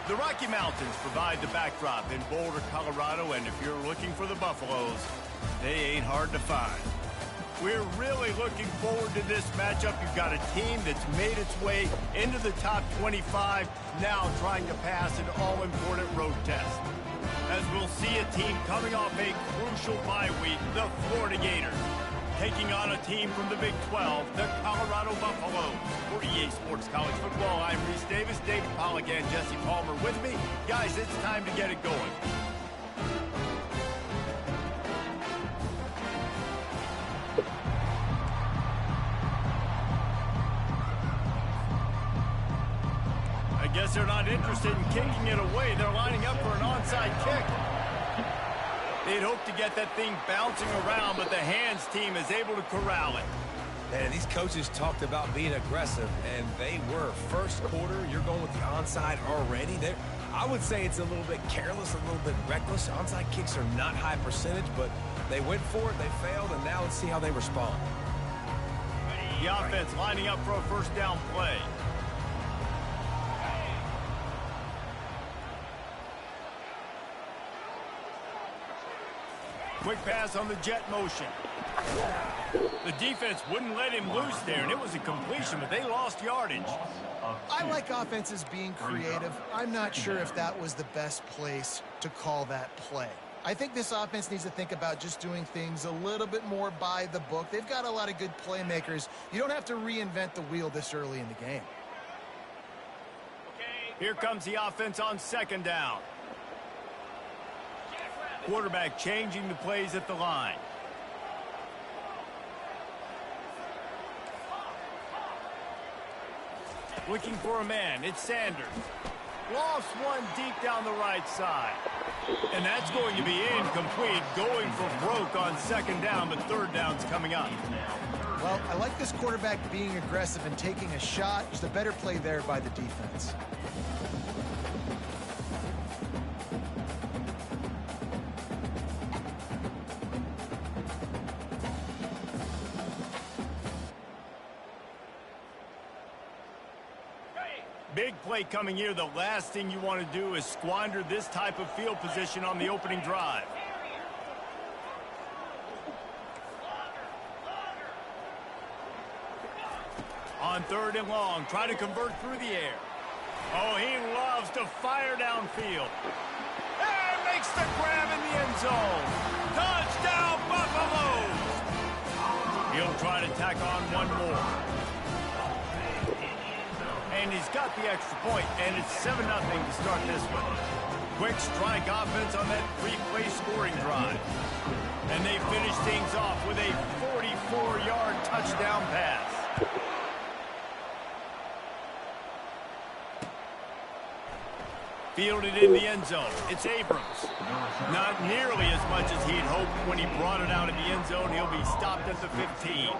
The Rocky Mountains provide the backdrop in Boulder, Colorado, and if you're looking for the Buffaloes, they ain't hard to find. We're really looking forward to this matchup. You've got a team that's made its way into the top 25, now trying to pass an all-important road test. As we'll see a team coming off a crucial bye week, the Florida Gators, taking on a team from the Big 12, the Colorado Buffaloes. For EA Sports College Football, I'm Reese Davis, David Pollack, and Jesse Palmer with me. Guys, it's time to get it going. I guess they're not interested in kicking it away. They're lining up for an onside kick. They'd hope to get that thing bouncing around, but the hands team is able to corral it. Man, these coaches talked about being aggressive, and they were. First quarter, you're going with the onside already. I would say it's a little bit careless, a little bit reckless. Onside kicks are not high percentage, but they went for it, they failed, and now let's see how they respond. The offense lining up for a first down play. Quick pass on the jet motion. The defense wouldn't let him loose there, and it was a completion, but they lost yardage. I like offenses being creative. I'm not sure if that was the best place to call that play. I think this offense needs to think about just doing things a little bit more by the book. They've got a lot of good playmakers. You don't have to reinvent the wheel this early in the game. Here comes the offense on second down. Quarterback changing the plays at the line. Looking for a man. It's Sanders. Lofts one deep down the right side. And that's going to be incomplete. Going for broke on second down, but third down's coming up. Well, I like this quarterback being aggressive and taking a shot. Just a better play there by the defense. Big play coming here. The last thing you want to do is squander this type of field position on the opening drive. On third and long, try to convert through the air. Oh, he loves to fire downfield. And makes the grab in the end zone. Touchdown, Buffaloes! He'll try to tack on one more. And he's got the extra point, and it's 7-0 to start this one. Quick strike offense on that three-play scoring drive. And they finish things off with a 44-yard touchdown pass. Fielded in the end zone. It's Abrams. Not nearly as much as he'd hoped when he brought it out in the end zone. He'll be stopped at the 15.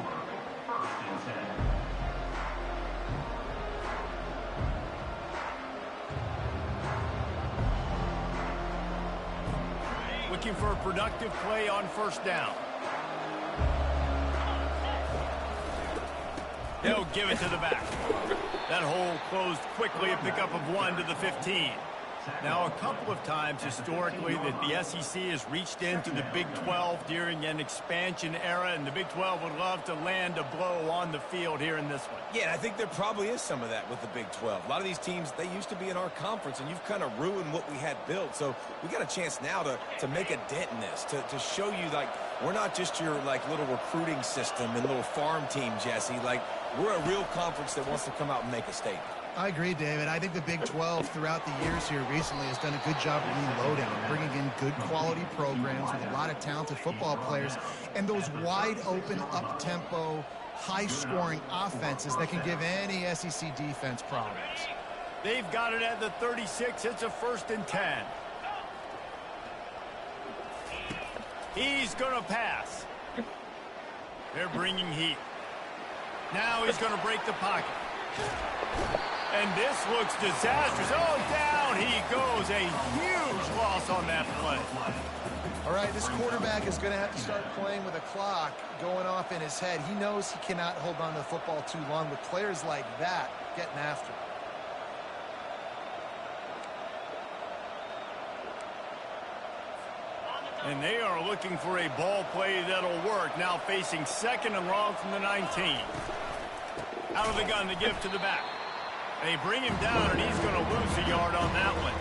Looking for a productive play on first down. They'll give it to the back. That hole closed quickly, a pickup of 1 to the 15. Now, a couple of times historically that the SEC has reached into the Big 12 during an expansion era, and the Big 12 would love to land a blow on the field here in this one. Yeah, I think there probably is some of that with the Big 12. A lot of these teams, they used to be in our conference, and you've kind of ruined what we had built. So we got a chance now to make a dent in this, to show you, like, we're not just your, like, little recruiting system and little farm team, Jesse. Like, we're a real conference that wants to come out and make a statement. I agree, David. I think the Big 12 throughout the years here recently has done a good job of being low down, bringing in good quality programs with a lot of talented football players, and those wide open, up-tempo, high-scoring offenses that can give any SEC defense problems. They've got it at the 36. It's a 1st and 10. He's going to pass. They're bringing heat. Now he's going to break the pocket. And this looks disastrous. Oh, down he goes. A huge loss on that play. All right, this quarterback is going to have to start playing with a clock going off in his head. He knows he cannot hold on to the football too long with players like that getting after him. And they are looking for a ball play that'll work. Now facing 2nd and long from the 19. Out of the gun to give to the back. They bring him down, and he's going to lose a yard on that one.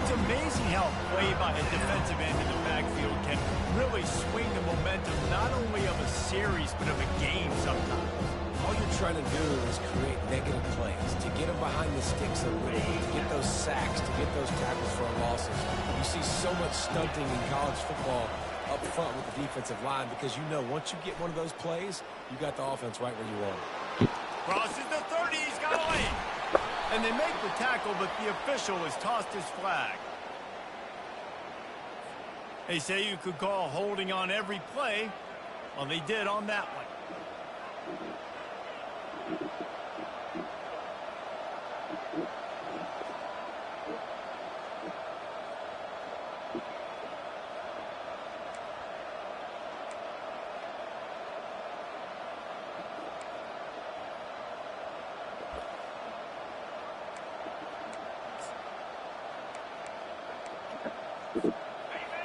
It's amazing how play by a defensive end in the backfield can really swing the momentum not only of a series but of a game sometimes. All you're trying to do is create negative plays, to get them behind the sticks a little bit, to get those sacks, to get those tackles for losses. You see so much stunting in college football up front with the defensive line because you know once you get one of those plays, you got the offense right where you want it. Crosses the 30, he's got a lane. And they make the tackle, but the official has tossed his flag. They say you could call holding on every play. Well, they did on that one.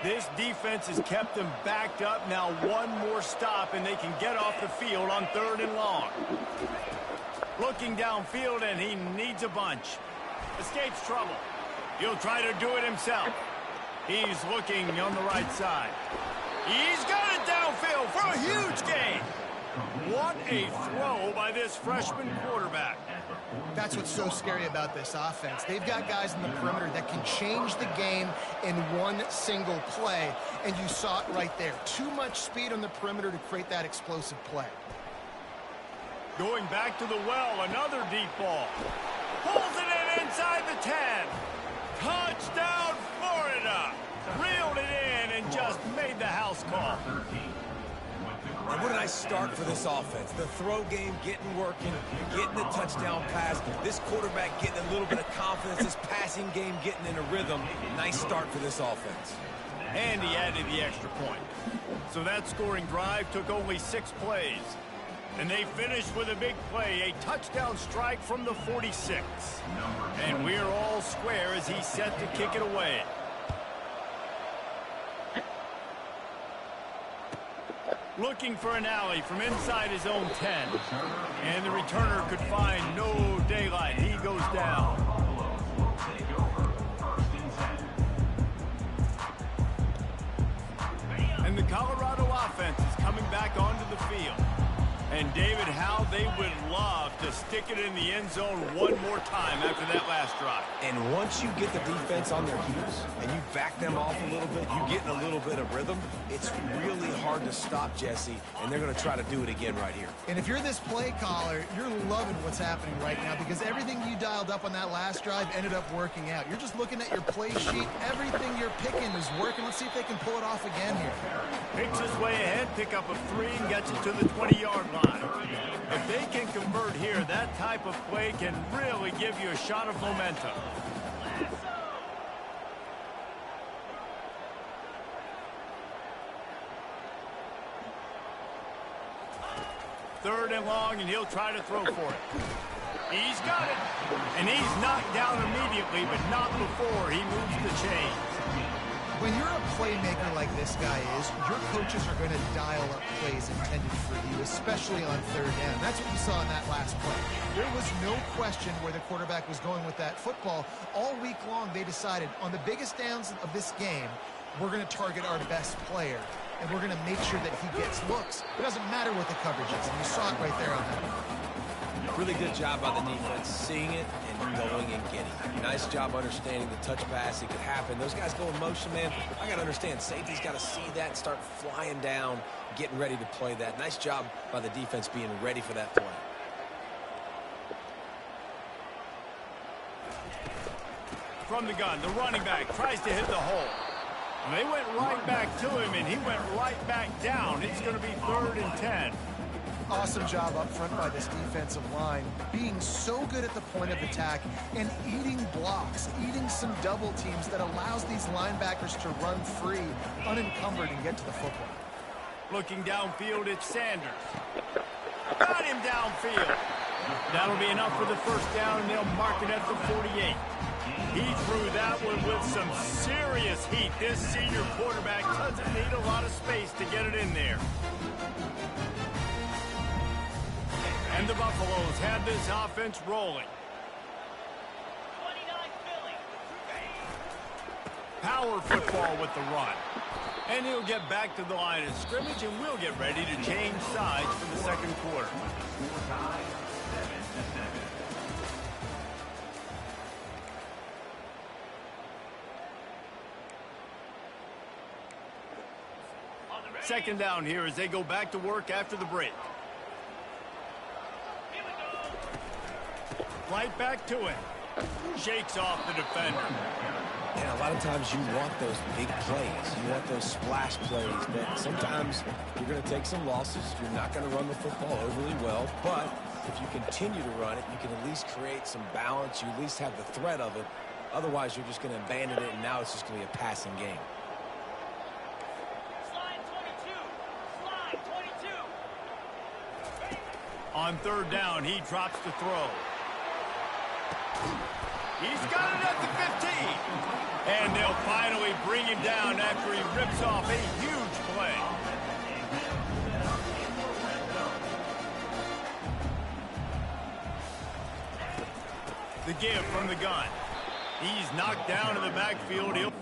This defense has kept them backed up. Now one more stop, and they can get off the field on 3rd and long. Looking downfield, and he needs a bunch. Escapes trouble. He'll try to do it himself. He's looking on the right side. He's got it downfield for a huge gain. What a throw by this freshman quarterback. That's what's so scary about this offense. They've got guys in the perimeter that can change the game in one single play, and you saw it right there. Too much speed on the perimeter to create that explosive play. Going back to the well, another deep ball. Pulls it in inside the 10. Touchdown, Florida. Reeled it in and just made the house call. And what a nice start for this offense. The throw game getting working, getting the touchdown pass. This quarterback getting a little bit of confidence. This passing game getting in a rhythm. Nice start for this offense. And he added the extra point. So that scoring drive took only 6 plays. And they finished with a big play, a touchdown strike from the 46. And we're all square as he's set to kick it away. Looking for an alley from inside his own 10. And the returner could find no daylight. He goes down. And the Colorado offense is coming back onto the field. And David, how they would love to stick it in the end zone one more time after that last drive. And once you get the defense on their heels and you back them off a little bit, you get in a little bit of rhythm, it's really hard to stop, Jesse, and they're going to try to do it again right here. And if you're this play caller, you're loving what's happening right now because everything you dialed up on that last drive ended up working out. You're just looking at your play sheet. Everything you're picking is working. Let's see if they can pull it off again here. Picks his way ahead, pick up a 3, and gets it to the 20-yard line. If they can convert here, that type of play can really give you a shot of momentum. Third and long, and he'll try to throw for it. He's got it. And he's knocked down immediately, but not before he moves the chains. When you're a playmaker like this guy is, your coaches are going to dial up plays intended for you, especially on third down. That's what you saw in that last play. There was no question where the quarterback was going with that football. All week long, they decided on the biggest downs of this game, we're going to target our best player, and we're going to make sure that he gets looks. It doesn't matter what the coverage is, and you saw it right there on that. Really good job by the defense, seeing it and going and getting it. Nice job understanding the touch pass. It could happen. Those guys go in motion, man. I got to understand, safety's got to see that and start flying down, getting ready to play that. Nice job by the defense being ready for that play. From the gun, the running back tries to hit the hole. And they went right back to him, and he went right back down. It's going to be 3rd and 10. Awesome job up front by this defensive line, being so good at the point of attack and eating blocks, eating some double teams that allows these linebackers to run free, unencumbered, and get to the football. Looking downfield, it's Sanders. Got him downfield. That'll be enough for the first down, and they'll mark it at the 48. He threw that one with some serious heat. This senior quarterback doesn't need a lot of space to get it in there. And the Buffaloes have this offense rolling. Power football with the run. And he'll get back to the line of scrimmage, and we'll get ready to change sides for the second quarter. Second down here as they go back to work after the break. Right back to it. Shakes off the defender. And a lot of times you want those big plays. You want those splash plays. But sometimes you're going to take some losses. You're not going to run the football overly well. But if you continue to run it, you can at least create some balance. You at least have the threat of it. Otherwise, you're just going to abandon it, and now it's just going to be a passing game. On third down, he drops the throw. He's got it at the 15. And they'll finally bring him down after he rips off a huge play. The give from the gun. He's knocked down in the backfield. He'll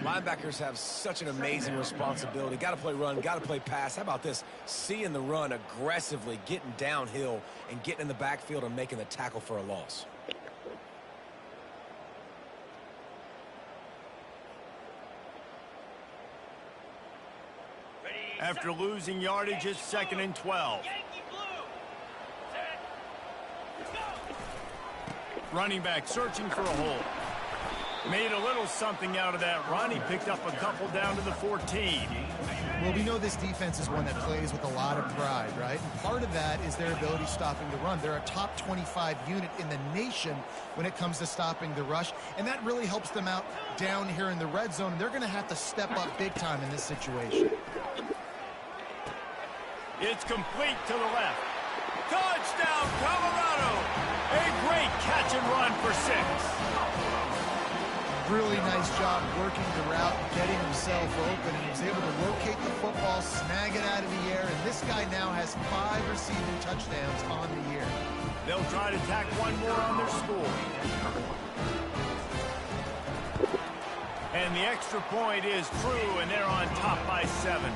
Linebackers have such an amazing responsibility. Got to play run, got to play pass. How about this? Seeing the run aggressively, getting downhill, and getting in the backfield and making the tackle for a loss. after losing yardage, it's 2nd and 12. Running back searching for a hole. Made a little something out of that run. He picked up a couple down to the 14. Well, we know this defense is one that plays with a lot of pride, right? And part of that is their ability stopping the run. They're a top 25 unit in the nation when it comes to stopping the rush, and that really helps them out down here in the red zone. They're going to have to step up big time in this situation. It's complete to the left. Touchdown, Colorado! A great catch and run for 6. Really nice job working the route, getting himself open, and he was able to locate the football, snag it out of the air, and this guy now has 5 receiving touchdowns on the year. They'll try to tack one more on their score. And the extra point is true, and they're on top by 7.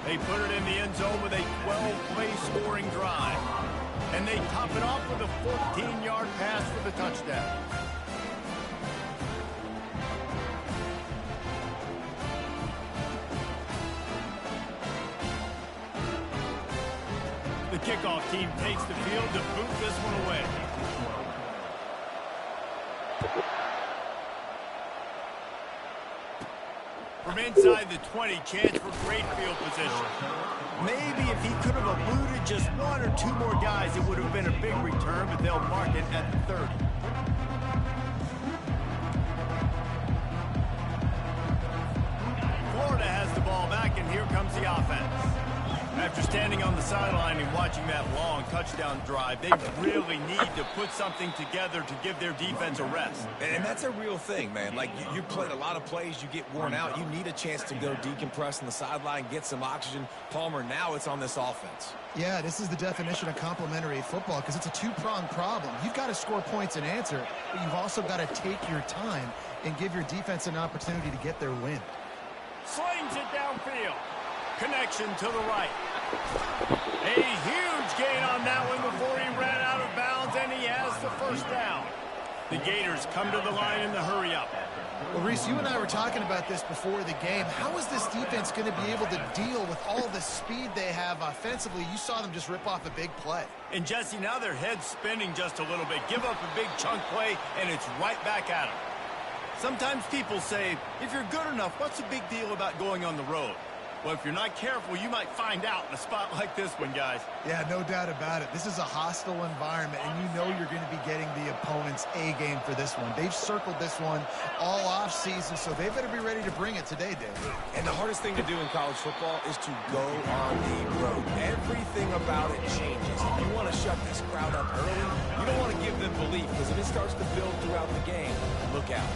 They put it in the end zone with a 12-play scoring drive. And they top it off with a 14-yard pass for the touchdown. The kickoff team takes the field to boot this one away. From inside the 20, chance for great field position. Maybe if he could have eluded just 1 or 2 more guys, it would have been a big return, but they'll mark it at the 30. Florida has the ball back, and here comes the offense. After standing on the sideline and watching that long touchdown drive, they really need to put something together to give their defense a rest. And that's a real thing, man. Like, you played a lot of plays, you get worn out. You need a chance to go decompress on the sideline, get some oxygen. Palmer, now it's on this offense. Yeah, this is the definition of complementary football because it's a two-pronged problem. You've got to score points and answer, but you've also got to take your time and give your defense an opportunity to get their win. Slings it downfield. Connection to the right. A huge gain on that one before he ran out of bounds, and he has the first down. The Gators come to the line in the hurry-up. Well, Reese, you and I were talking about this before the game. How is this defense going to be able to deal with all the speed they have offensively? You saw them just rip off a big play. And, Jesse, now their head's spinning just a little bit. Give up a big chunk play, and it's right back at them. Sometimes people say, if you're good enough, what's the big deal about going on the road? Well, if you're not careful, you might find out in a spot like this one, guys. Yeah, no doubt about it. This is a hostile environment, and you know you're going to be getting the opponent's A game for this one. They've circled this one all off season, so they better be ready to bring it today, Dave. And the hardest thing to do in college football is to go on the road. Everything about it changes. If you want to shut this crowd up early, you don't want to give them belief, because if it starts to build throughout the game, look out.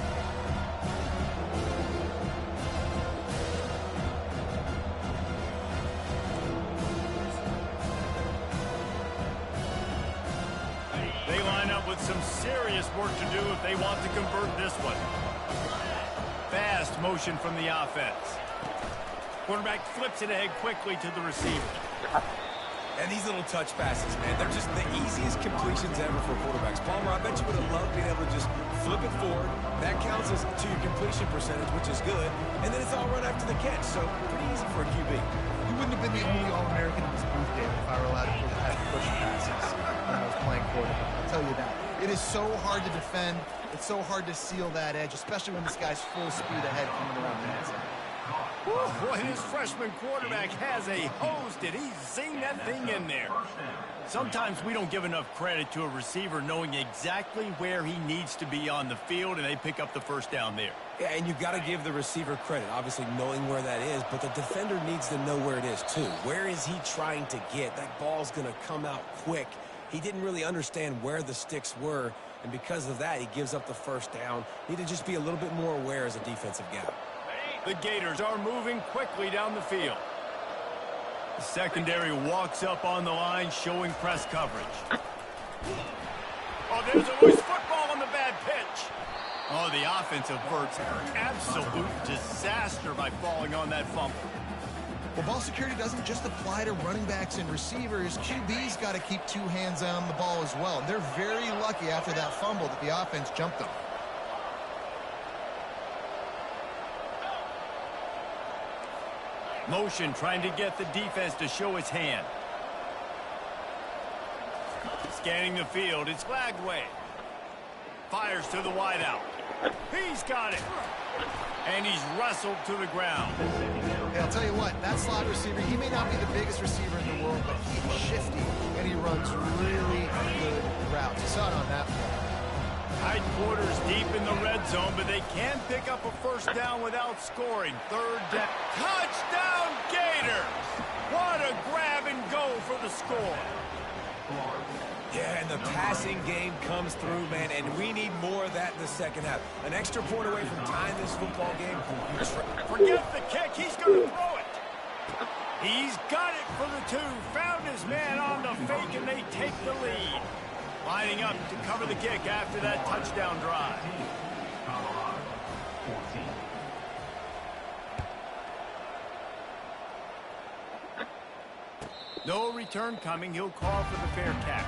They line up with some serious work to do if they want to convert this one. Fast motion from the offense. Quarterback flips it ahead quickly to the receiver. And these little touch passes, man, they're just the easiest completions ever for quarterbacks. Palmer, I bet you would have loved being able to just flip it forward. That counts as to your completion percentage, which is good. And then it's all run after the catch, so pretty easy for a QB. You wouldn't have been the only All-American in this booth, David, if I were allowed to have push passes when I was playing quarterback. I'll tell you that. It is so hard to defend. It's so hard to seal that edge, especially when this guy's full speed ahead coming around the inside. Boy, this freshman quarterback has a hose. Did he zing that thing in there? Sometimes we don't give enough credit to a receiver knowing exactly where he needs to be on the field, and they pick up the first down there. Yeah, and you've got to give the receiver credit, obviously knowing where that is, but the defender needs to know where it is too. Where is he trying to get? That ball's going to come out quick. He didn't really understand where the sticks were, and because of that, he gives up the first down. Need to just be a little bit more aware as a defensive guy. The Gators are moving quickly down the field. The secondary walks up on the line, showing press coverage. Oh, there's a loose football on the bad pitch. Oh, the offense averts absolute disaster by falling on that fumble. Well, ball security doesn't just apply to running backs and receivers. QB's got to keep two hands on the ball as well. And they're very lucky after that fumble that the offense jumped them. Motion trying to get the defense to show its hand. Scanning the field, it's flagged away. Fires to the wideout. He's got it. And he's wrestled to the ground. Hey, I'll tell you what, that slot receiver, he may not be the biggest receiver in the world, but he's shifty, and he runs really good routes. You saw it on that play. Tight quarters deep in the red zone, but they can pick up a first down without scoring. Third down. Touchdown, Gators! What a grab and go for the score. Yeah, and the passing game comes through, man, and we need more of that in the second half. An extra point away from tying this football game. Forget the kick. He's going to throw it. He's got it for the two. Found his man on the fake, and they take the lead. Lining up to cover the kick after that touchdown drive. No return coming. He'll call for the fair catch.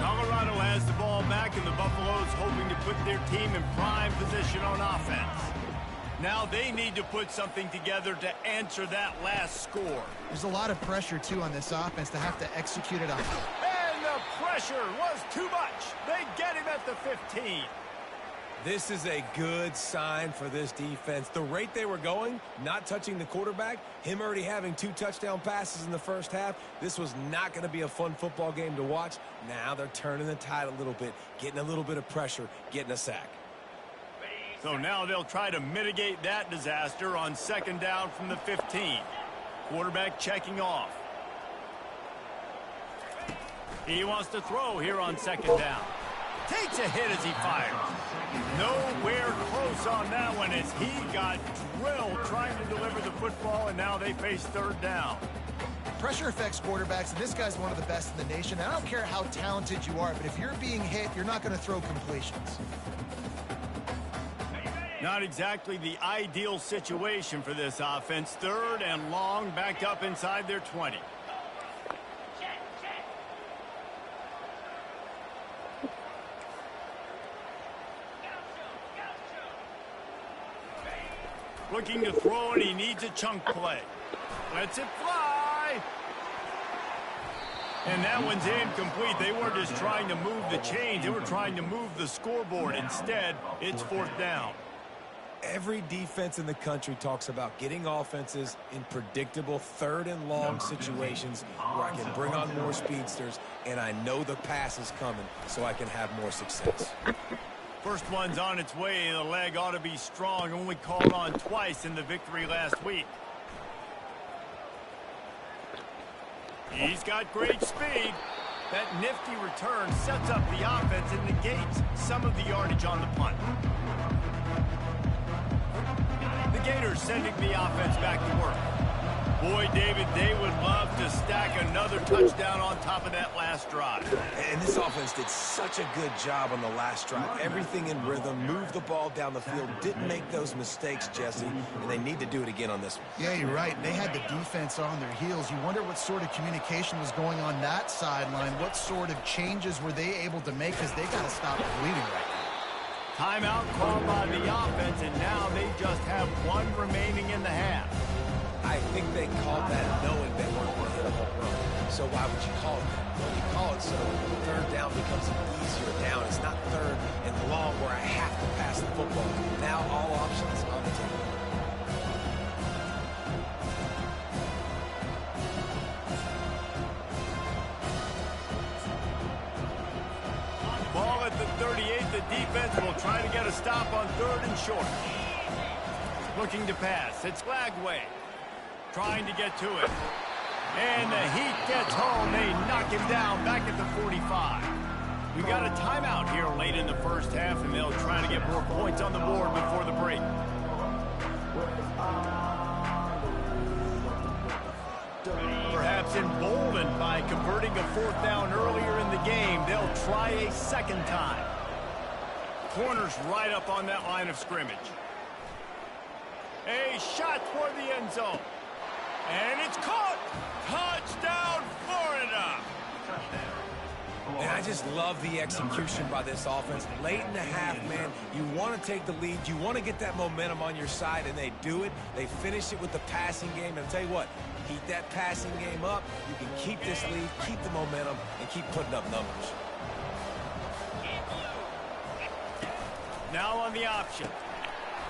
Colorado has the ball back, and the Buffaloes hoping to put their team in prime position on offense. Now they need to put something together to answer that last score. There's a lot of pressure, too, on this offense to have to execute it on. And the pressure was too much. They get him at the 15. This is a good sign for this defense. The rate they were going, not touching the quarterback, him already having 2 touchdown passes in the first half, this was not going to be a fun football game to watch. Now they're turning the tide a little bit, getting a little bit of pressure, getting a sack. So now they'll try to mitigate that disaster on second down from the 15. Quarterback checking off. He wants to throw here on second down. Takes a hit as he fires. Nowhere close on that one as he got drilled trying to deliver the football, and now they face third down. Pressure affects quarterbacks, and this guy's one of the best in the nation. I don't care how talented you are, but if you're being hit, you're not going to throw completions. Not exactly the ideal situation for this offense. 3rd and long, backed up inside their 20. Looking to throw, and he needs a chunk play. Lets it fly. And that one's incomplete. They weren't just trying to move the chains. They were trying to move the scoreboard. Instead, it's 4th down. Every defense in the country talks about getting offenses in predictable 3rd and long situations where I can bring on more speedsters, and I know the pass is coming, so I can have more success. First one's on its way. The leg ought to be strong. Only called on twice in the victory last week. He's got great speed. That nifty return sets up the offense and negates some of the yardage on the punt. The Gators sending the offense back to work. Boy, David, they would love to stack another touchdown on top of that last drive. And this offense did such a good job on the last drive. Everything in rhythm, moved the ball down the field, didn't make those mistakes, Jesse, and they need to do it again on this one. Yeah, you're right. They had the defense on their heels. You wonder what sort of communication was going on that sideline. What sort of changes were they able to make, because they got to stop the bleeding right now. Timeout called by the offense, and now they just have one remaining in the half. I think they called that knowing they weren't going to hit a home run. So why would you call it that? Well, you call it so 3rd down becomes an easier down. It's not 3rd and long where I have to pass the football. Now all options on the table. Ball at the 38. The defense will try to get a stop on 3rd and short. Looking to pass. It's Lagway. Trying to get to it. And the heat gets home. They knock him down back at the 45. We got a timeout here late in the first half, and they'll try to get more points on the board before the break. Perhaps emboldened by converting a 4th down earlier in the game, they'll try a 2nd time. Corners right up on that line of scrimmage. A shot toward the end zone. And it's caught. Touchdown, Florida. And I just love the execution by this offense. Late in the half, man, you want to take the lead. You want to get that momentum on your side, and they do it. They finish it with the passing game. And I'll tell you what, keep that passing game up. You can keep this lead, keep the momentum, and keep putting up numbers. Now on the option.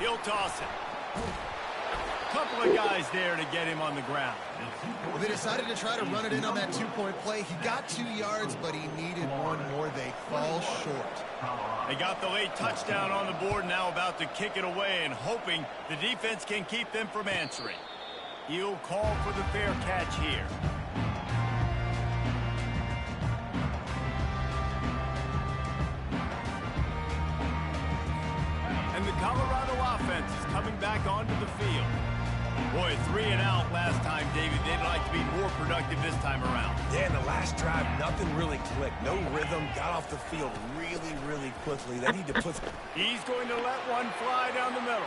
He'll toss it. Couple of guys there to get him on the ground. Well, they decided to try to run it in on that 2-point play. He got 2 yards, but he needed one more. They fall short. They got the late touchdown on the board, now about to kick it away and hoping the defense can keep them from answering. He'll call for the fair catch here. And the Colorado offense is coming back onto the field. Boy, 3 and out last time, David. They'd like to be more productive this time around. Yeah, in the last drive, nothing really clicked. No rhythm, got off the field really, really quickly. They need to put... He's going to let one fly down the middle.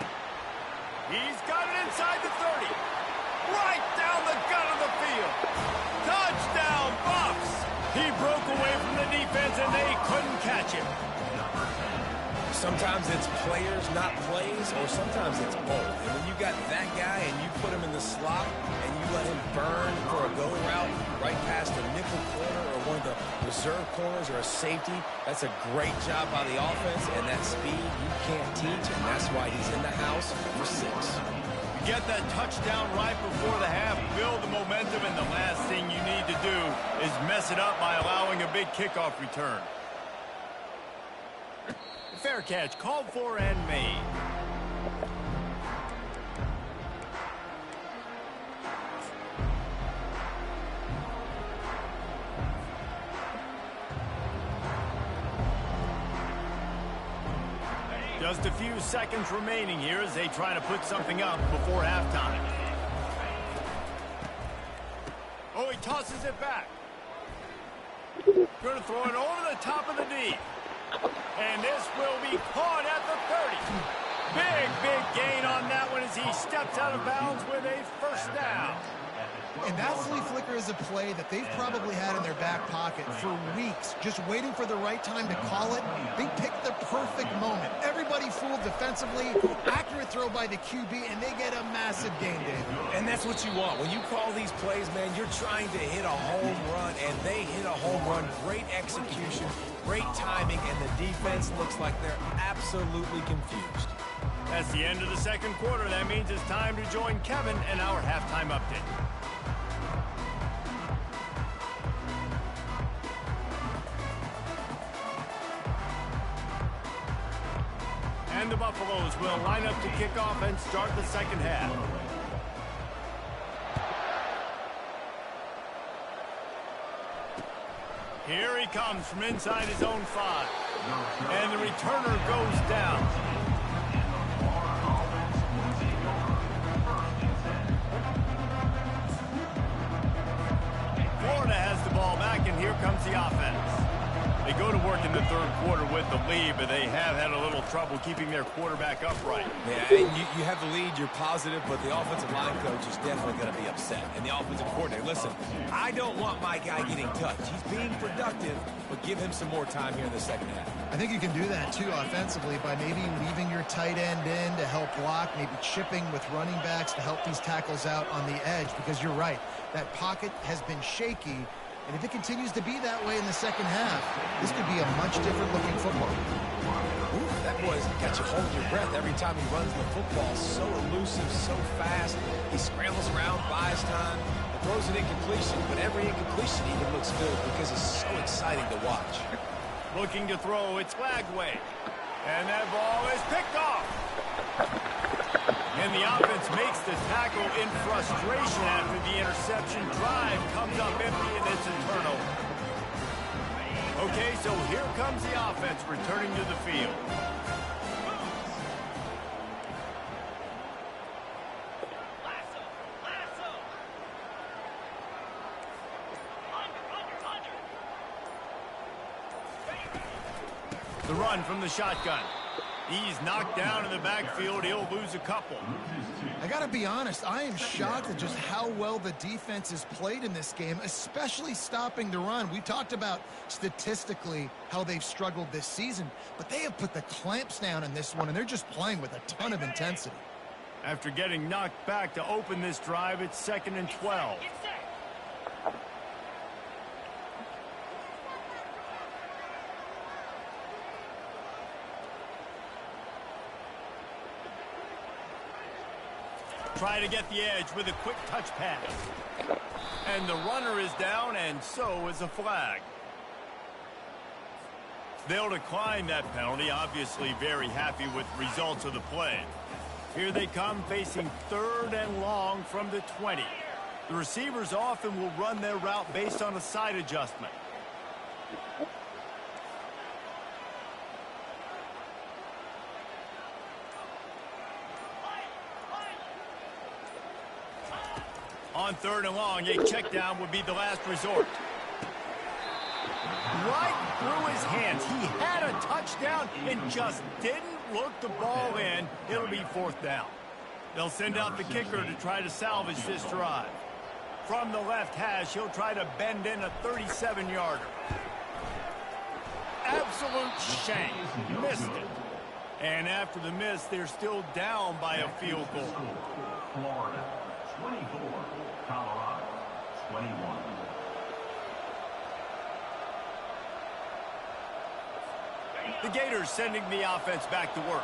He's got it inside the 30. Right down the gut of the field. Touchdown, Buffs! He broke away from the defense, and they couldn't catch him. Sometimes it's players, not plays, or sometimes it's both. And when you got that guy and you put him in the slot and you let him burn for a go route right past a nickel corner or one of the reserve corners or a safety, that's a great job by the offense, and that speed you can't teach, and that's why he's in the house for 6. You get that touchdown right before the half, build the momentum, and the last thing you need to do is mess it up by allowing a big kickoff return. Fair catch called for and made. Just a few seconds remaining here as they try to put something up before halftime. Oh, he tosses it back. Going to throw it over the top of the D. And this will be caught at the 30. Big gain on that one as he steps out of bounds with a first down. And that flea flicker is a play that they've probably had in their back pocket for weeks, just waiting for the right time to call it. They picked the perfect moment. Everybody fooled defensively, accurate throw by the QB, and they get a massive gain, David. And that's what you want. When you call these plays, man, you're trying to hit a home run, and they hit a home run. Great execution, great timing, and the defense looks like they're absolutely confused. That's the end of the second quarter. That means it's time to join Kevin and our halftime update. And the Buffaloes will line up to kick off and start the second half. Here he comes from inside his own 5. And the returner goes down. Florida has the ball back, and here comes the offense. They go to work in the third quarter with the lead, but they have had a little trouble keeping their quarterback upright. Yeah, and you have the lead, you're positive, but the offensive line coach is definitely going to be upset. And the offensive coordinator, listen, I don't want my guy getting touched. He's being productive, but give him some more time here in the second half. I think you can do that, too, offensively, by maybe leaving your tight end in to help block, maybe chipping with running backs to help these tackles out on the edge, because you're right. That pocket has been shaky, and if it continues to be that way in the second half, this could be a much different-looking football. Ooh, that boy's got you holding your breath every time he runs the football. So elusive, so fast. He scrambles around, buys time, and throws an incompletion, but every incompletion even looks good because it's so exciting to watch. Looking to throw, it's Glagway. And that ball is picked off. And the offense makes the tackle in frustration after the interception. Drive comes up empty, and it's a turnover. Okay, so here comes the offense returning to the field. The run from the shotgun. He's knocked down in the backfield. He'll lose a couple. I got to be honest, I am shocked at just how well the defense has played in this game, especially stopping the run. We talked about statistically how they've struggled this season, but they have put the clamps down in this one, and they're just playing with a ton of intensity. After getting knocked back to open this drive, it's 2nd and 12. Try to get the edge with a quick touch pass. And the runner is down, and so is a flag. They'll decline that penalty, obviously very happy with the results of the play. Here they come facing 3rd and long from the 20. The receivers often will run their route based on a side adjustment. On 3rd and long, a check down would be the last resort. Right through his hands. He had a touchdown and just didn't look the ball in. It'll be 4th down. They'll send out the kicker to try to salvage this drive. From the left hash, he'll try to bend in a 37-yarder. Absolute shame. Missed it. And after the miss, they're still down by a field goal. Florida 24, Colorado 21. The Gators sending the offense back to work.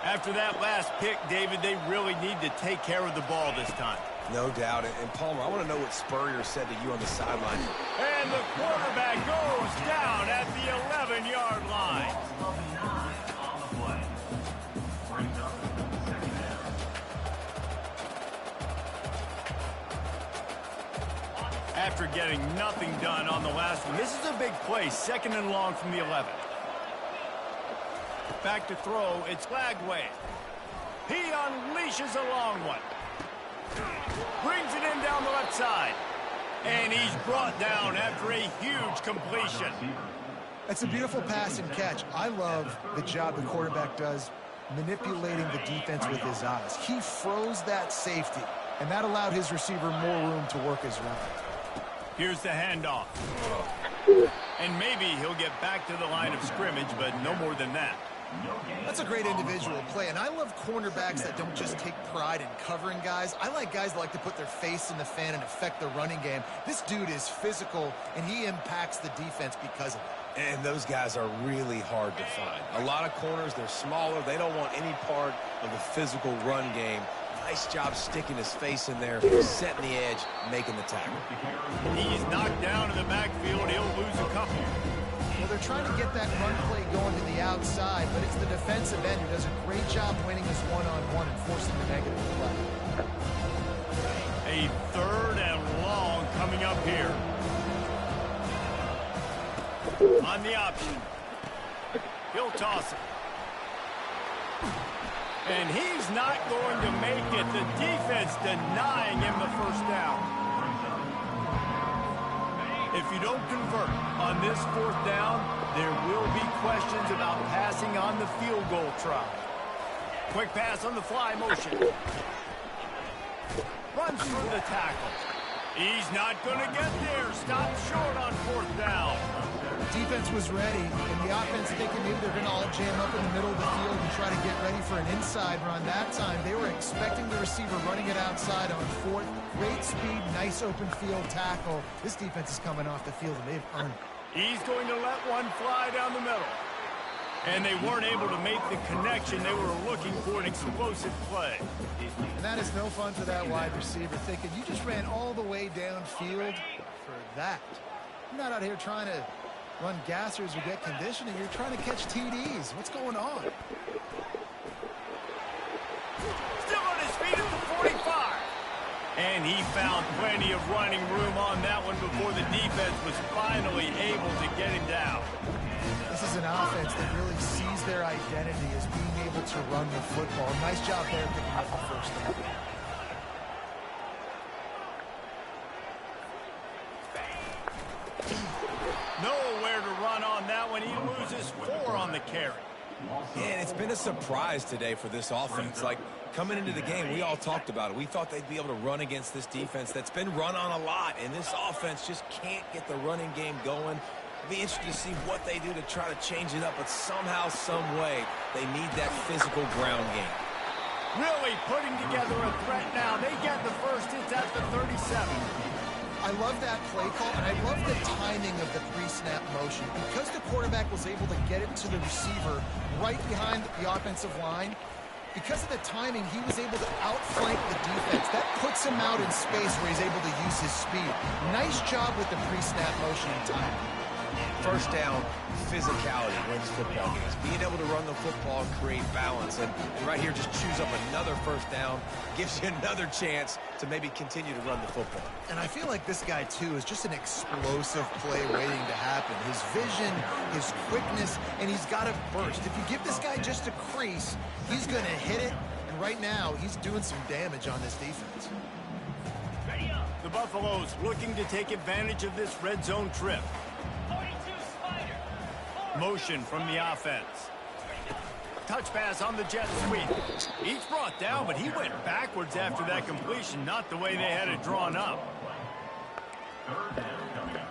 After that last pick, David, they really need to take care of the ball this time. No doubt. And Palmer, I want to know what Spurrier said to you on the sideline. And the quarterback goes down at the 11-yard line. After getting nothing done on the last one, this is a big play. 2nd and long from the 11. Back to throw, it's Glagway. He unleashes a long one. Brings it in down the left side. And he's brought down after a huge completion. That's a beautiful pass and catch. I love the job the quarterback does manipulating the defense with his eyes. He froze that safety, and that allowed his receiver more room to work his route. Here's the handoff. And maybe he'll get back to the line of scrimmage, but no more than that. That's a great individual play, and I love cornerbacks that don't just take pride in covering guys. I like guys that like to put their face in the fan and affect the running game. This dude is physical, and he impacts the defense because of it. And those guys are really hard to find. A lot of corners, they're smaller. They don't want any part of the physical run game. Nice job sticking his face in there, setting the edge, making the tackle. He's knocked down in the backfield. He'll lose a couple. Well, they're trying to get that run play going to the outside, but it's the defensive end who does a great job winning his one-on-one and forcing the negative play. A 3rd and long coming up here. On the option. He'll toss it. And he's not going to make it. The defense denying him the first down. If you don't convert on this 4th down, there will be questions about passing on the field goal try. Quick pass on the fly motion. Runs through the tackle. He's not going to get there. Stopped short on 4th down. Defense was ready, and the offense thinking maybe they're going to all jam up in the middle of the field and try to get ready for an inside run. That time, they were expecting the receiver running it outside on 4th. Great speed, nice open field tackle. This defense is coming off the field, and they've earned it. He's going to let one fly down the middle. And they weren't able to make the connection. They were looking for an explosive play. And that is no fun for that wide receiver, thinking you just ran all the way downfield for that. You're not out here trying to run gassers or get conditioning. You're trying to catch TDs. What's going on? Still on his feet at the 45. And he found plenty of running room on that one before the defense was finally able to get him down. This is an offense that really sees their identity as being able to run the football. Nice job there picking up the first down. Nowhere to run on that one. He loses 4 on the carry. And it's been a surprise today for this offense. Like, coming into the game, we all talked about it. We thought they'd be able to run against this defense that's been run on a lot, and this offense just can't get the running game going. Be interested to see what they do to try to change it up, but somehow, some way, they need that physical ground game. Really putting together a threat now. They get the first. It's at the 37. I love that play call, and I love the timing of the pre-snap motion. Because the quarterback was able to get it to the receiver right behind the offensive line, because of the timing, he was able to outflank the defense. That puts him out in space where he's able to use his speed. Nice job with the pre-snap motion and timing. First down, physicality wins football games. Being able to run the football and create balance. And right here, just choose up another first down, gives you another chance to maybe continue to run the football. And I feel like this guy, too, is just an explosive play waiting to happen. His vision, his quickness, and he's got a burst. If you give this guy just a crease, he's going to hit it. And right now, he's doing some damage on this defense. The Buffaloes looking to take advantage of this red zone trip. Motion from the offense. Touch pass on the jet sweep. He's brought down, but he went backwards after that completion, not the way they had it drawn up. 3rd down coming up.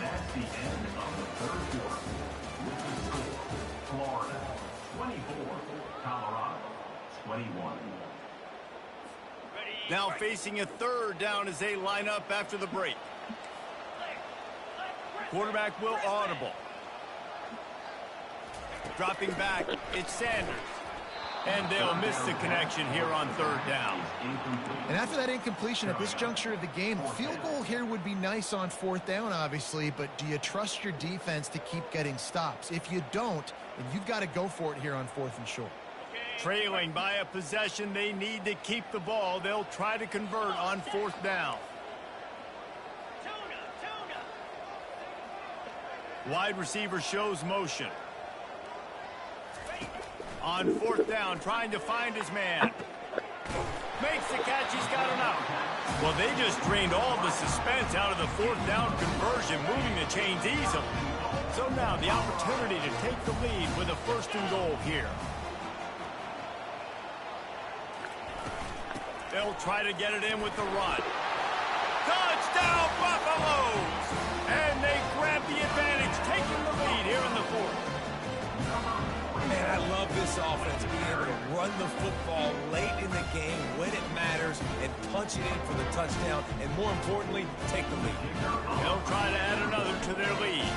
That's the end of the 3rd quarter. With the score, Florida 24, Colorado 21. Now facing a 3rd down as they line up after the break. Quarterback will audible. Dropping back, it's Sanders. And they'll miss the connection here on 3rd down. And after that incompletion at this juncture of the game, a field goal here would be nice on 4th down, obviously, but do you trust your defense to keep getting stops? If you don't, then you've got to go for it here on 4th and short. Trailing by a possession, they need to keep the ball. They'll try to convert on 4th down. Wide receiver shows motion. On 4th down, trying to find his man. Makes the catch. He's got him out. Well, they just drained all the suspense out of the fourth down conversion, moving the chains easily. So now the opportunity to take the lead with a 1st and goal here. They'll try to get it in with the run. Touchdown, Buffaloes! And they grab the advantage, taking the lead here in the 4th. Man, I love this offense being able to run the football late in the game when it matters and punch it in for the touchdown, and more importantly, take the lead. They'll try to add another to their lead.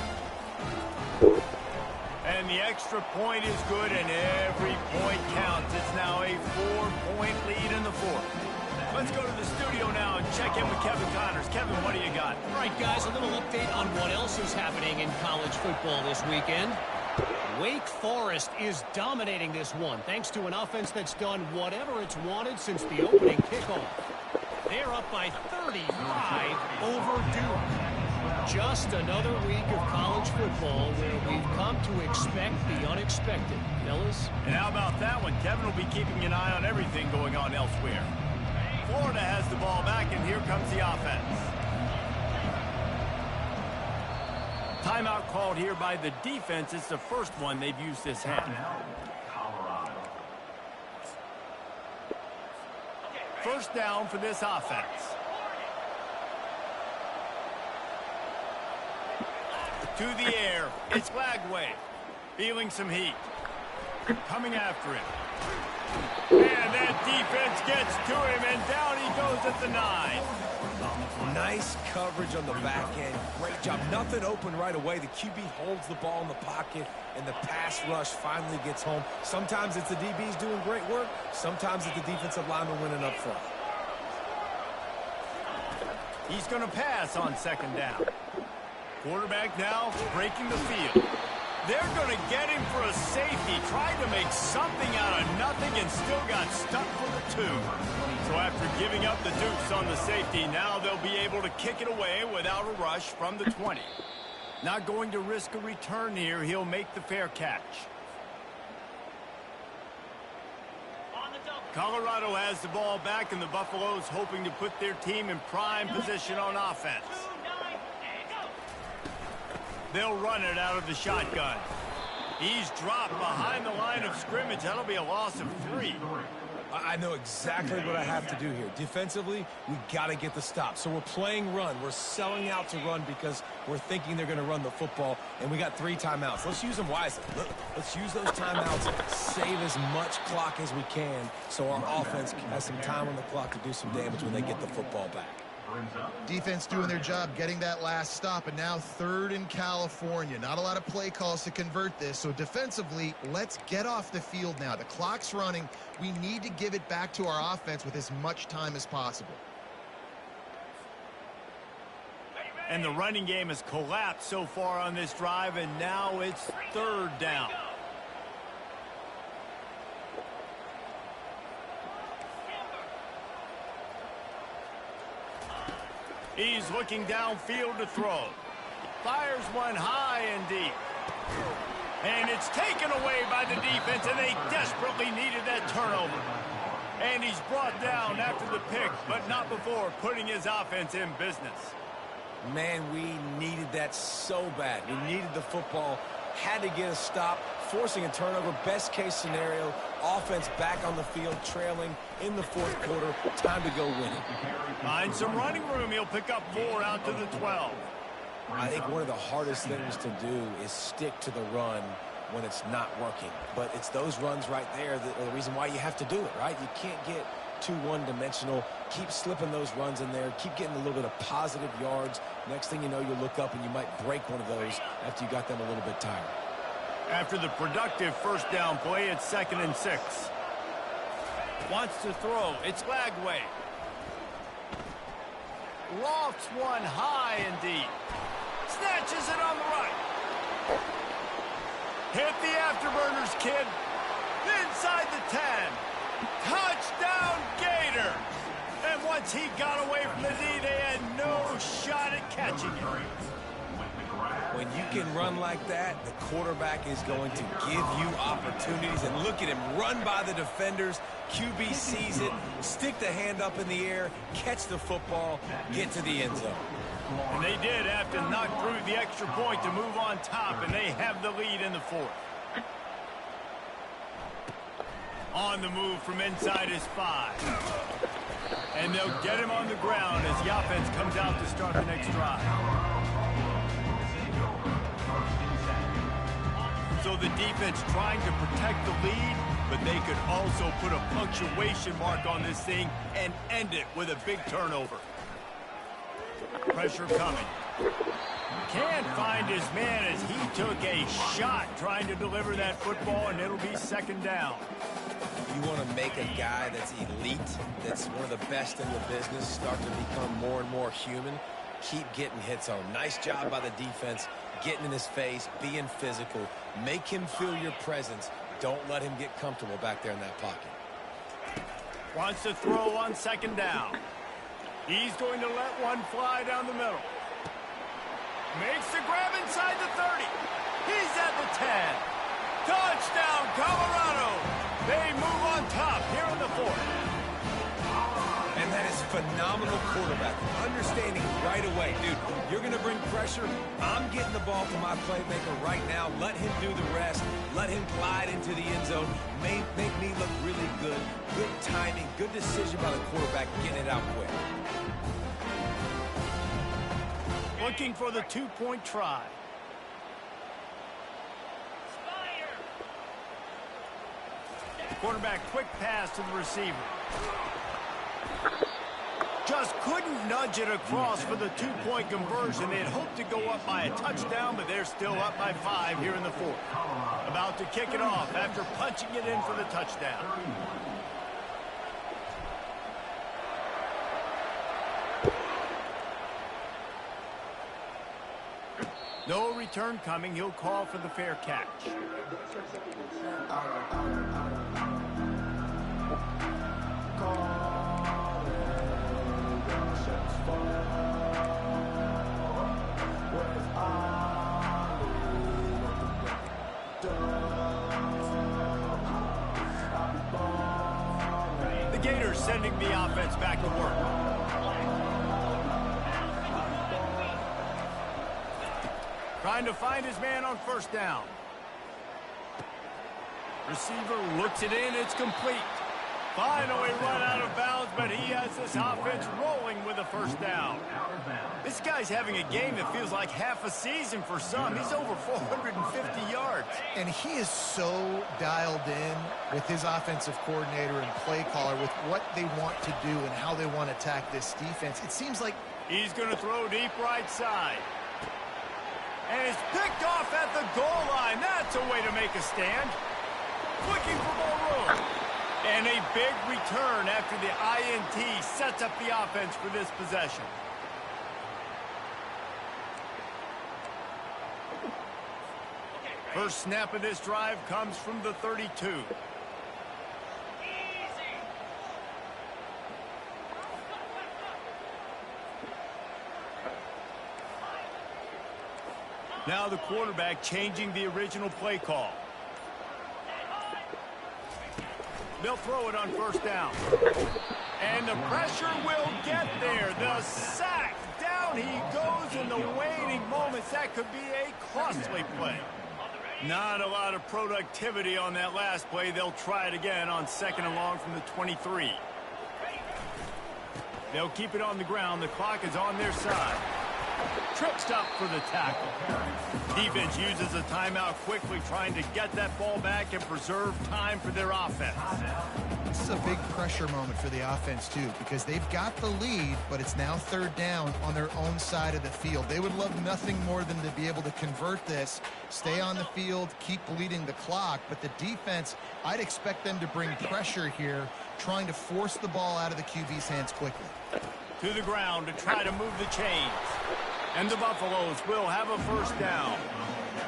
And the extra point is good, and every point counts. It's now a 4-point lead in the 4th. Let's go to the studio now and check in with Kevin Connors. Kevin, what do you got? All right, guys, a little update on what else is happening in college football this weekend. Wake Forest is dominating this one, thanks to an offense that's done whatever it's wanted since the opening kickoff. They're up by 35 over Duke. Just another week of college football where we've come to expect the unexpected. Fellas? And how about that one? Kevin will be keeping an eye on everything going on elsewhere. Florida has the ball back, and here comes the offense. Timeout called here by the defense. It's the first one they've used this half. Colorado. 1st down for this offense. To the air. It's Lagway. Feeling some heat. Coming after him. And that defense gets to him, and down he goes at the 9. Nice coverage on the back end. Great job. Nothing open right away. The QB holds the ball in the pocket, and the pass rush finally gets home. Sometimes it's the DBs doing great work. Sometimes it's the defensive lineman winning up front. He's going to pass on 2nd down. Quarterback now breaking the field. They're going to get him for a safety. Tried to make something out of nothing and still got stuck for the 2. So after giving up the deuce on the safety, now they'll be able to kick it away without a rush from the 20. Not going to risk a return here. He'll make the fair catch. Colorado has the ball back, and the Buffaloes hoping to put their team in prime position on offense. They'll run it out of the shotgun. He's dropped behind the line of scrimmage. That'll be a loss of 3. I know exactly what I have to do here. Defensively, we got to get the stop. So we're playing run. We're selling out to run because we're thinking they're going to run the football, and we got 3 timeouts. Let's use them wisely. Let's use those timeouts, save as much clock as we can so our offense has some time on the clock to do some damage when they get the football back. Defense doing their job, getting that last stop, and now 3rd in California. Not a lot of play calls to convert this, so defensively, let's get off the field now. The clock's running. We need to give it back to our offense with as much time as possible. And the running game has collapsed so far on this drive, and now it's 3rd down. He's looking downfield to throw. Fires one high and deep. And it's taken away by the defense, and they desperately needed that turnover. And he's brought down after the pick, but not before putting his offense in business. Man, we needed that so bad. We needed the football, had to get a stop, forcing a turnover. Best case scenario, offense back on the field, trailing in the 4th quarter. Time to go win it. Find some running room. He'll pick up 4 out to the 12. I think one of the hardest things to do is stick to the run when it's not working. But it's those runs right there that are the reason why you have to do it, right? You can't get too one-dimensional. Keep slipping those runs in there. Keep getting a little bit of positive yards. Next thing you know, you look up and you might break one of those after you got them a little bit tired. After the productive 1st down play, it's 2nd and 6. Wants to throw. It's Lagway. Lofts one high and deep. Snatches it on the right. Hit the afterburners, kid. Inside the 10. Touchdown, Gators. And once he got away from the D, they had no shot at catching it. With the grab. When you can run like that, the quarterback is going to give you opportunities. And look at him run by the defenders. QB sees it, stick the hand up in the air, catch the football, get to the end zone. And they did have to knock through the extra point to move on top, and they have the lead in the fourth. On the move from inside his 5. And they'll get him on the ground as the offense comes out to start the next drive. So the defense trying to protect the lead, but they could also put a punctuation mark on this thing and end it with a big turnover. Pressure coming. Can't find his man as he took a shot trying to deliver that football, and it'll be second down. You want to make a guy that's elite, that's one of the best in the business, start to become more and more human, keep getting hits on him. Nice job by the defense, getting in his face, being physical. Make him feel your presence. Don't let him get comfortable back there in that pocket. Wants to throw on second down. He's going to let one fly down the middle. Makes the grab inside the 30. He's at the 10. Touchdown, Colorado. They move on top here in the fourth. And that is phenomenal quarterbacking. Understanding right away, dude, you're going to bring pressure. I'm getting the ball to my playmaker right now. Let him do the rest. Let him glide into the end zone. Make me look really good. Good timing. Good decision by the quarterback getting it out quick. Looking for the two-point try. Quarterback quick pass to the receiver. Just couldn't nudge it across for the two-point conversion. They had hoped to go up by a touchdown, but they're still up by 5 here in the fourth. About to kick it off after punching it in for the touchdown. No return coming. He'll call for the fair catch. The Gators sending the offense back to work. Trying to find his man on first down. Receiver looks it in. It's complete. Finally run out of bounds, but he has this offense rolling with a first down. This guy's having a game that feels like half a season for some. He's over 450 yards. And he is so dialed in with his offensive coordinator and play caller with what they want to do and how they want to attack this defense. It seems like he's going to throw deep right side. And it's picked off at the goal line. That's a way to make a stand. Looking for more room. And a big return after the INT sets up the offense for this possession. First snap of this drive comes from the 32. Now the quarterback changing the original play call. They'll throw it on first down. And the pressure will get there. The sack. Down he goes in the waiting moments. That could be a costly play. Not a lot of productivity on that last play. They'll try it again on second and long from the 23. They'll keep it on the ground. The clock is on their side. Tripped up for the tackle. Defense uses a timeout quickly, trying to get that ball back and preserve time for their offense. this is a big pressure moment for the offense, too, because they've got the lead, but it's now third down on their own side of the field. They would love nothing more than to be able to convert this, stay on the field, keep bleeding the clock. But the defense, I'd expect them to bring pressure here, trying to force the ball out of the QB's hands quickly. To the ground to try to move the chains. And the Buffaloes will have a first down.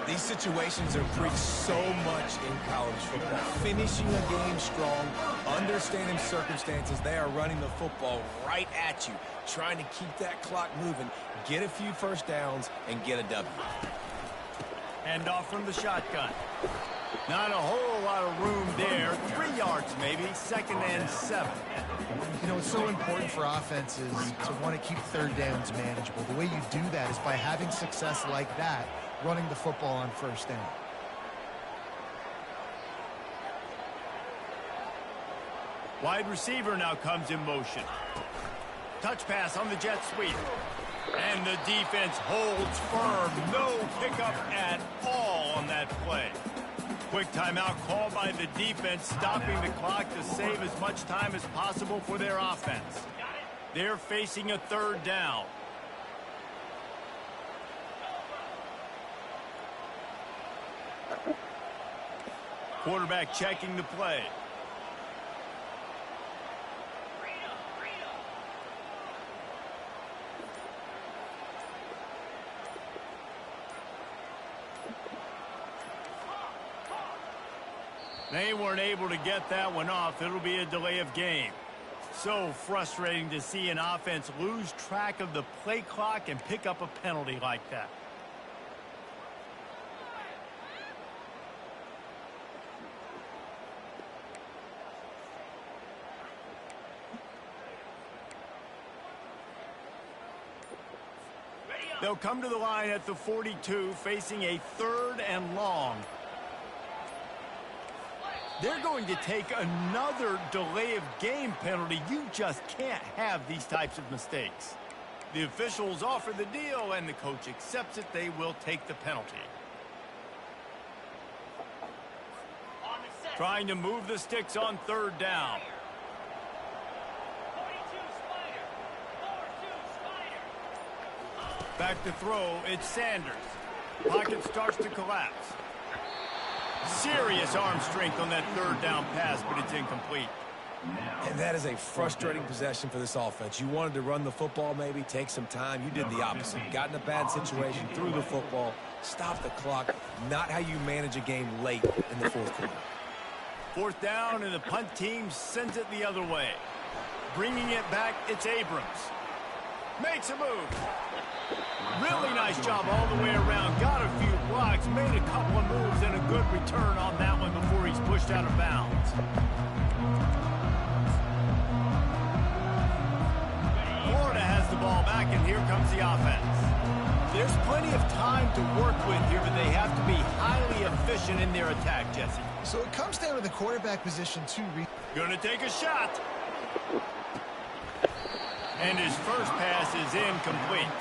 These situations are preached so much in college football. Finishing a game strong, understanding circumstances. They are running the football right at you, trying to keep that clock moving, get a few first downs, and get a W. Hand off from the shotgun. Not a whole lot of room there. 3 yards maybe. 2nd and 7. You know, it's so important for offenses to want to keep third downs manageable. The way you do that is by having success like that, running the football on 1st down. Wide receiver now comes in motion. Touch pass on the jet sweep. And the defense holds firm. No pickup at all on that play. Quick timeout called by the defense, stopping the clock to save as much time as possible for their offense. They're facing a 3rd down. Quarterback checking the play. They weren't able to get that one off. It'll be a delay of game. So frustrating to see an offense lose track of the play clock and pick up a penalty like that. They'll come to the line at the 42, facing a 3rd and long. They're going to take another delay of game penalty. You just can't have these types of mistakes. The officials offer the deal, and the coach accepts it. They will take the penalty. Trying to move the sticks on 3rd down. Back to throw, it's Sanders. Pocket starts to collapse. Serious arm strength on that 3rd down pass, but it's incomplete. And that is a frustrating possession for this offense. You wanted to run the football, maybe take some time. You did the opposite. Got in a bad situation, threw the football, stopped the clock. Not how you manage a game late in the 4th quarter. 4th down, and the punt team sends it the other way. Bringing it back, it's Abrams. Makes a move. Really nice job all the way around. Got a few blocks, made a couple of moves, and a good return on that one before he's pushed out of bounds. Florida has the ball back, and here comes the offense. There's plenty of time to work with here, but they have to be highly efficient in their attack, Jesse. So it comes down to the quarterback position, too. Gonna take a shot. And his first pass is incomplete.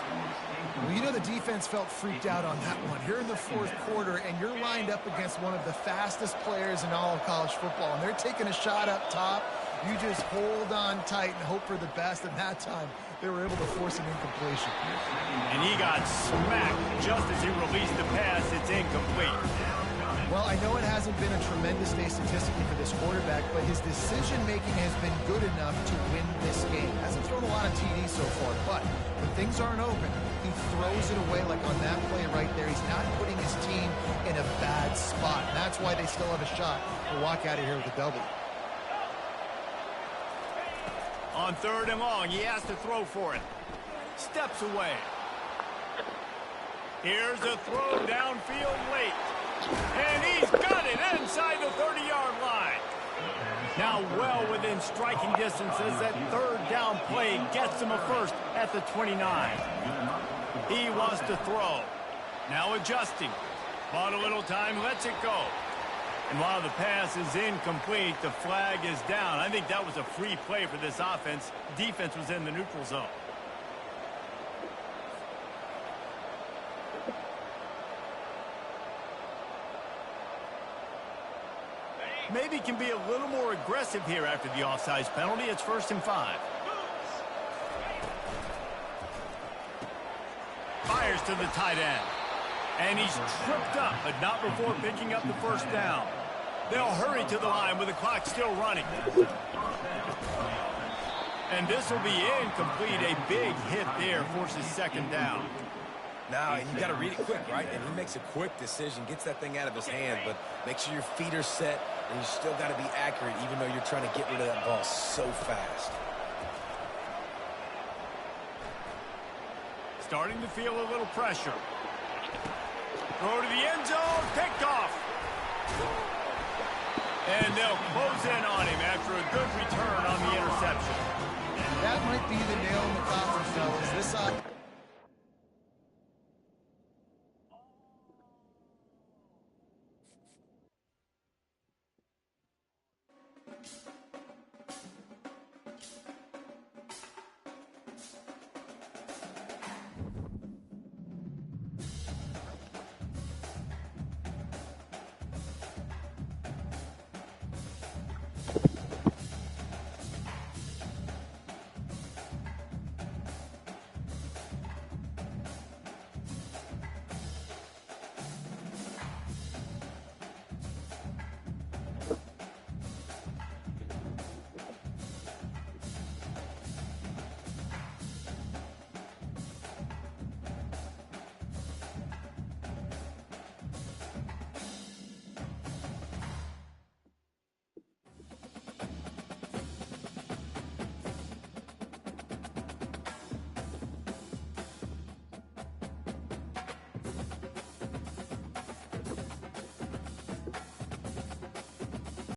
Well, you know the defense felt freaked out on that one. You're in the 4th quarter, and you're lined up against one of the fastest players in all of college football, and they're taking a shot up top. You just hold on tight and hope for the best, and that time they were able to force an incompletion. And he got smacked just as he released the pass. It's incomplete. Well, I know it hasn't been a tremendous day statistically for this quarterback, but his decision-making has been good enough to win this game. Hasn't thrown a lot of TDs so far, but when things aren't open, he throws it away like on that play right there. He's not putting his team in a bad spot. And that's why they still have a shot to walk out of here with a W. On 3rd and long, he has to throw for it. Steps away. Here's a throw downfield late. And he's got it inside the 30-yard line. Now well within striking distance as that 3rd down play gets him a first at the 29. He wants to throw. Now adjusting. Bought a little time, lets it go. And while the pass is incomplete, the flag is down. I think that was a free play for this offense. Defense was in the neutral zone. Maybe can be a little more aggressive here after the offsides penalty. It's 1st and 5. Fires to the tight end. And he's tripped up, but not before picking up the 1st down. They'll hurry to the line with the clock still running. And this will be incomplete. A big hit there forces 2nd down. Now, you got to read it quick, right? And he makes a quick decision, gets that thing out of his hand, but make sure your feet are set, and you still got to be accurate, even though you're trying to get rid of that ball so fast. Starting to feel a little pressure. Throw to the end zone. Picked off. And they'll close in on him after a good return on the interception. That might be the nail in the coffin, fellas. This